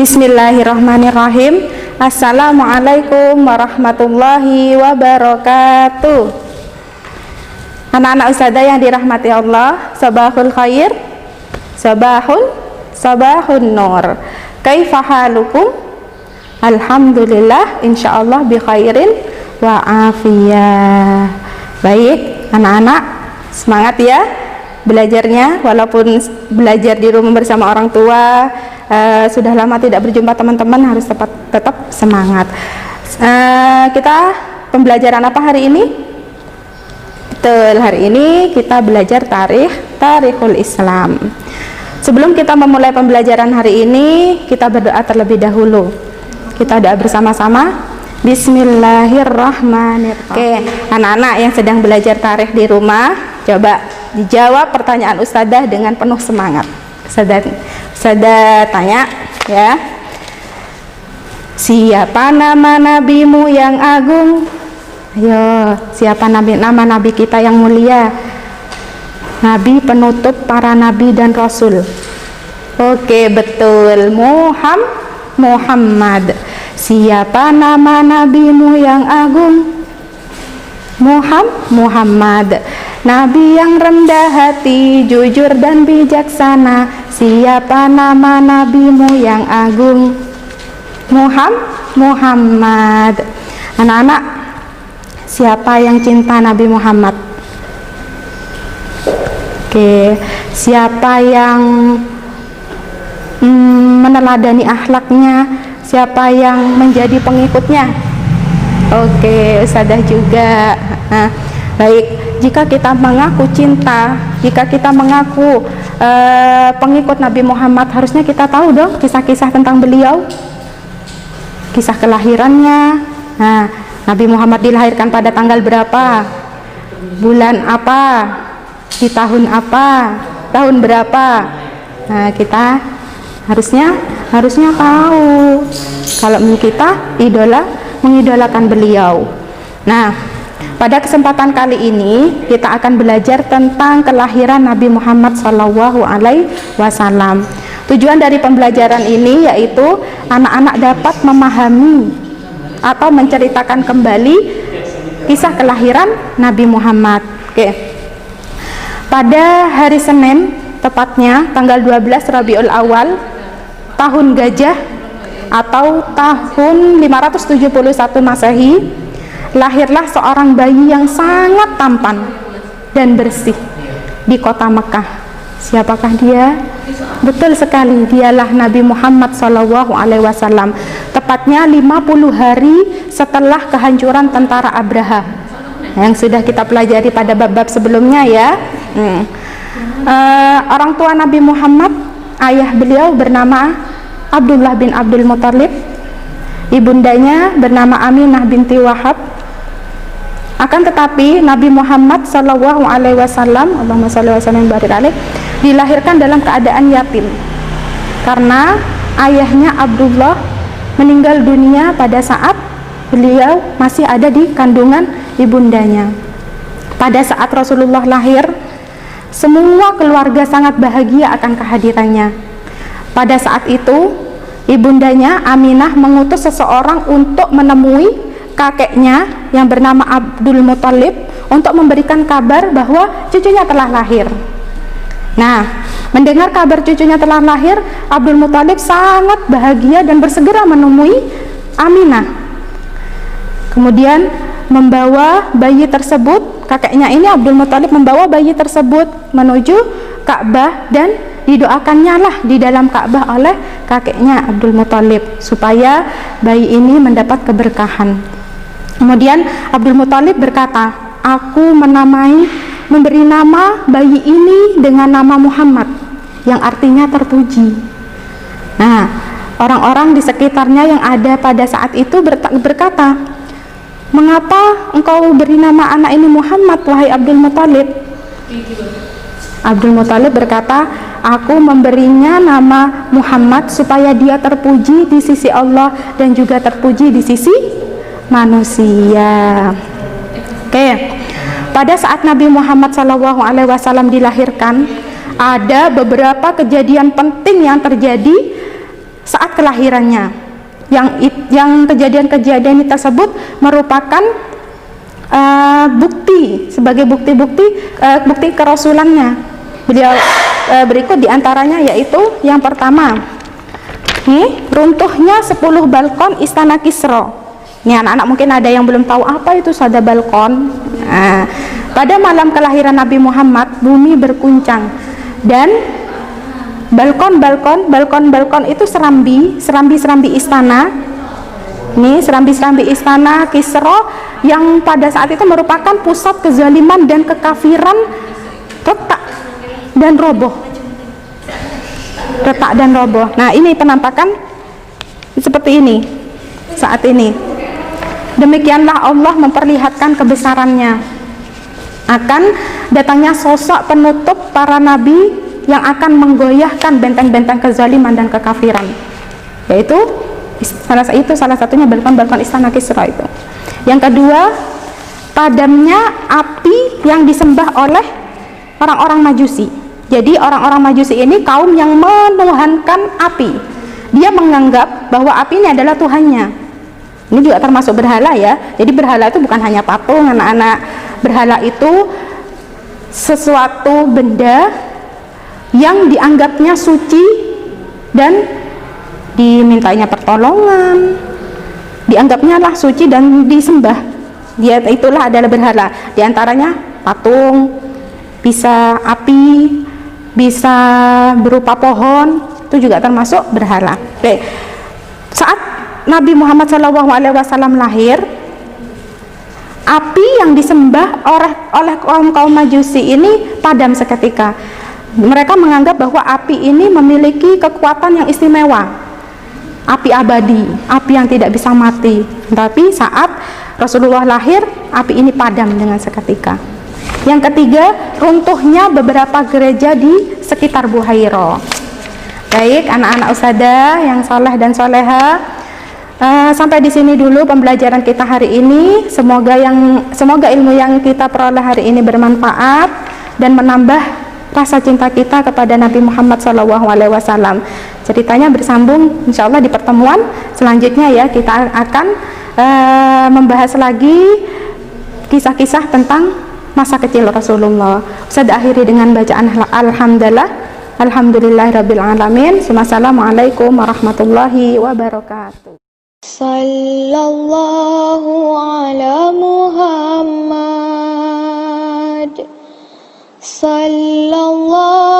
Bismillahirrahmanirrahim. Assalamualaikum warahmatullahi wabarakatuh. Anak-anak ustazah yang dirahmati Allah, sabahul khair, sabahun nur. Kaifa halukum? Alhamdulillah, insyaallah bi khairin wa afiyah. Baik, anak-anak, semangat ya belajarnya, walaupun belajar di rumah bersama orang tua. Sudah lama tidak berjumpa teman-teman, harus tetap semangat. Kita pembelajaran apa hari ini? Betul, hari ini kita belajar tarikhul Islam. Sebelum kita memulai pembelajaran hari ini, kita berdoa terlebih dahulu. Kita doa bersama-sama. Bismillahirrahmanirrahim. Oke, anak-anak yang sedang belajar tarikh di rumah, coba dijawab pertanyaan ustadzah dengan penuh semangat. Ustadzah tanya ya, siapa nama nabimu yang agung? Ayo, siapa nama nabi kita yang mulia? Nabi penutup para nabi dan rasul. Oke, betul, Muhammad. Siapa nama nabimu yang agung? Muhammad. Nabi yang rendah hati, jujur dan bijaksana. Siapa nama nabimu yang agung? Muhammad. Anak-anak, siapa yang cinta Nabi Muhammad? Oke, siapa yang meneladani akhlaknya? Siapa yang menjadi pengikutnya? Oke, ustadzah juga. Nah, baik, jika kita mengaku cinta, jika kita mengaku pengikut Nabi Muhammad, harusnya kita tahu dong kisah-kisah tentang beliau, kisah kelahirannya. Nah, Nabi Muhammad dilahirkan pada tanggal berapa, bulan apa, di tahun apa, tahun berapa. Nah, kita harusnya tahu kalau kita mengidolakan beliau. Nah, pada kesempatan kali ini kita akan belajar tentang kelahiran Nabi Muhammad SAW. Tujuan dari pembelajaran ini yaitu anak-anak dapat memahami atau menceritakan kembali kisah kelahiran Nabi Muhammad. Oke. Pada hari Senin, tepatnya tanggal 12 Rabiul Awal, tahun gajah atau tahun 571 Masehi, lahirlah seorang bayi yang sangat tampan dan bersih di kota Mekah. Siapakah dia? Betul sekali, dialah Nabi Muhammad SAW. Tepatnya 50 hari setelah kehancuran tentara Abraha yang sudah kita pelajari pada bab-bab sebelumnya ya. Orang tua Nabi Muhammad, ayah beliau bernama Abdullah bin Abdul Muthalib, ibundanya bernama Aminah binti Wahab. Akan tetapi Nabi Muhammad SAW, Allahumma shalli wa sallim barik alaih, dilahirkan dalam keadaan yatim karena ayahnya Abdullah meninggal dunia pada saat beliau masih ada di kandungan ibundanya. Pada saat Rasulullah lahir, semua keluarga sangat bahagia akan kehadirannya. Pada saat itu, ibundanya Aminah mengutus seseorang untuk menemui kakeknya yang bernama Abdul Muthalib untuk memberikan kabar bahwa cucunya telah lahir. Nah, mendengar kabar cucunya telah lahir, Abdul Muthalib sangat bahagia dan bersegera menemui Aminah. Kemudian membawa bayi tersebut, kakeknya ini Abdul Muthalib membawa bayi tersebut menuju Ka'bah dan didoakannya lah di dalam Ka'bah oleh kakeknya Abdul Muthalib supaya bayi ini mendapat keberkahan. Kemudian Abdul Muthalib berkata, aku memberi nama bayi ini dengan nama Muhammad yang artinya terpuji. Nah, orang-orang di sekitarnya yang ada pada saat itu berkata, mengapa engkau beri nama anak ini Muhammad, wahai Abdul Muthalib? Abdul Muthalib berkata, aku memberinya nama Muhammad supaya dia terpuji di sisi Allah dan juga terpuji di sisi manusia. Oke. Pada saat Nabi Muhammad SAW dilahirkan, ada beberapa kejadian penting yang terjadi saat kelahirannya. Yang kejadian-kejadian tersebut merupakan sebagai bukti kerasulannya beliau. Berikut diantaranya yaitu yang pertama, runtuhnya 10 balkon istana Kisra. Ini anak-anak mungkin ada yang belum tahu apa itu sada balkon. Pada malam kelahiran Nabi Muhammad, bumi berguncang dan balkon itu serambi istana. Ini serambi istana Kisra yang pada saat itu merupakan pusat kezaliman dan kekafiran retak dan roboh. Nah, ini penampakan seperti ini saat ini. Demikianlah Allah memperlihatkan kebesarannya akan datangnya sosok penutup para nabi yang akan menggoyahkan benteng-benteng kezaliman dan kekafiran, yaitu salah satunya balkon istana Kisra itu. Yang kedua, padamnya api yang disembah oleh orang-orang Majusi. Jadi orang-orang Majusi ini kaum yang menuhankan api. Dia menganggap bahwa api ini adalah Tuhannya. Ini juga termasuk berhala ya. Jadi berhala itu bukan hanya patung, anak-anak. Berhala itu sesuatu benda yang dianggapnya suci dan dimintanya pertolongan, dianggapnya lah suci dan disembah. Itulah adalah berhala. Di antaranya patung, bisa api, bisa berupa pohon, itu juga termasuk berhala. Oke. Saat Nabi Muhammad SAW lahir, api yang disembah oleh kaum Majusi ini padam seketika. Mereka menganggap bahwa api ini memiliki kekuatan yang istimewa, api abadi, api yang tidak bisa mati. Tapi saat Rasulullah lahir, api ini padam dengan seketika. Yang ketiga, runtuhnya beberapa gereja di sekitar Buhaira. Baik, anak-anak usadah yang soleh dan soleha, sampai di sini dulu pembelajaran kita hari ini. Semoga ilmu yang kita peroleh hari ini bermanfaat dan menambah rasa cinta kita kepada Nabi Muhammad SAW. Ceritanya bersambung insya Allah di pertemuan selanjutnya ya. Kita akan membahas lagi kisah-kisah tentang masa kecil Rasulullah. Saya akhiri dengan bacaan Alhamdulillahirabbil alamin. Wassalamualaikum warahmatullahi wabarakatuh. Sallallahu ala Muhammad sallallahu